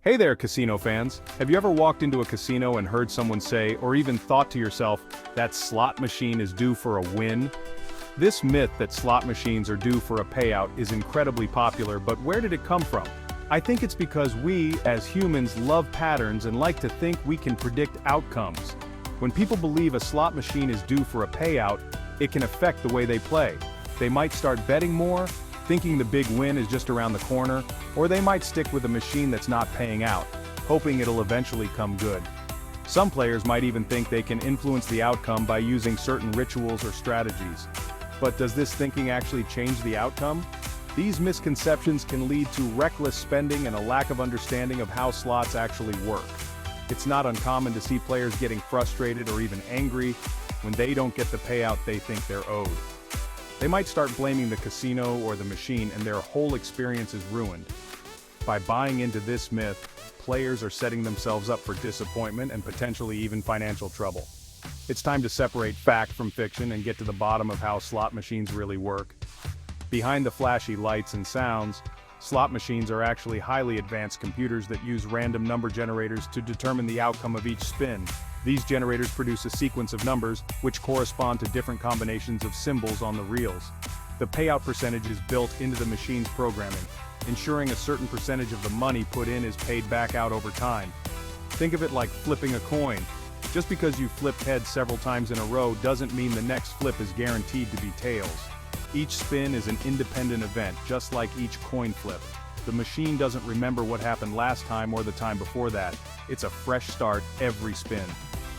Hey there, casino fans. Have you ever walked into a casino and heard someone say, or even thought to yourself, that slot machine is due for a win? This myth that slot machines are due for a payout is incredibly popular, but where did it come from? I think it's because we, as humans, love patterns and like to think we can predict outcomes. When people believe a slot machine is due for a payout, it can affect the way they play. They might start betting more, thinking the big win is just around the corner, or they might stick with a machine that's not paying out, hoping it'll eventually come good. Some players might even think they can influence the outcome by using certain rituals or strategies. But does this thinking actually change the outcome? These misconceptions can lead to reckless spending and a lack of understanding of how slots actually work. It's not uncommon to see players getting frustrated or even angry when they don't get the payout they think they're owed. They might start blaming the casino or the machine, and their whole experience is ruined. By buying into this myth, players are setting themselves up for disappointment and potentially even financial trouble. It's time to separate fact from fiction and get to the bottom of how slot machines really work. Behind the flashy lights and sounds, slot machines are actually highly advanced computers that use random number generators to determine the outcome of each spin. These generators produce a sequence of numbers, which correspond to different combinations of symbols on the reels. The payout percentage is built into the machine's programming, ensuring a certain percentage of the money put in is paid back out over time. Think of it like flipping a coin. Just because you flipped heads several times in a row doesn't mean the next flip is guaranteed to be tails. Each spin is an independent event, just like each coin flip. The machine doesn't remember what happened last time or the time before that. It's a fresh start every spin.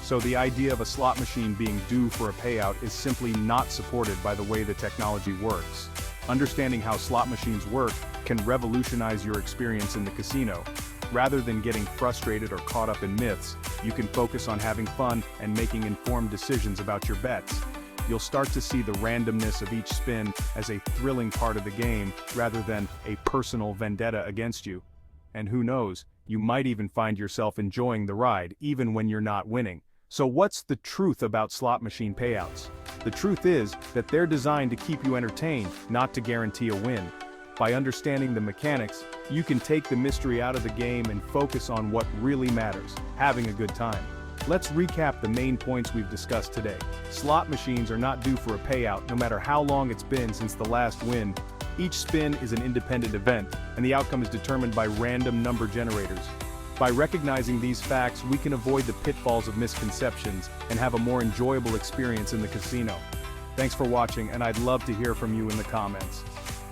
So the idea of a slot machine being due for a payout is simply not supported by the way the technology works. Understanding how slot machines work can revolutionize your experience in the casino. Rather than getting frustrated or caught up in myths, you can focus on having fun and making informed decisions about your bets. You'll start to see the randomness of each spin as a thrilling part of the game, rather than a personal vendetta against you. And who knows, you might even find yourself enjoying the ride, even when you're not winning. So what's the truth about slot machine payouts? The truth is that they're designed to keep you entertained, not to guarantee a win. By understanding the mechanics, you can take the mystery out of the game and focus on what really matters, having a good time. Let's recap the main points we've discussed today. Slot machines are not due for a payout, no matter how long it's been since the last win. Each spin is an independent event, and the outcome is determined by random number generators. By recognizing these facts, we can avoid the pitfalls of misconceptions and have a more enjoyable experience in the casino. Thanks for watching, and I'd love to hear from you in the comments.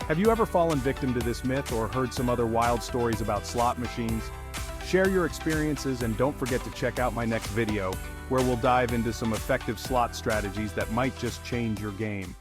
Have you ever fallen victim to this myth or heard some other wild stories about slot machines? Share your experiences and don't forget to check out my next video, where we'll dive into some effective slot strategies that might just change your game.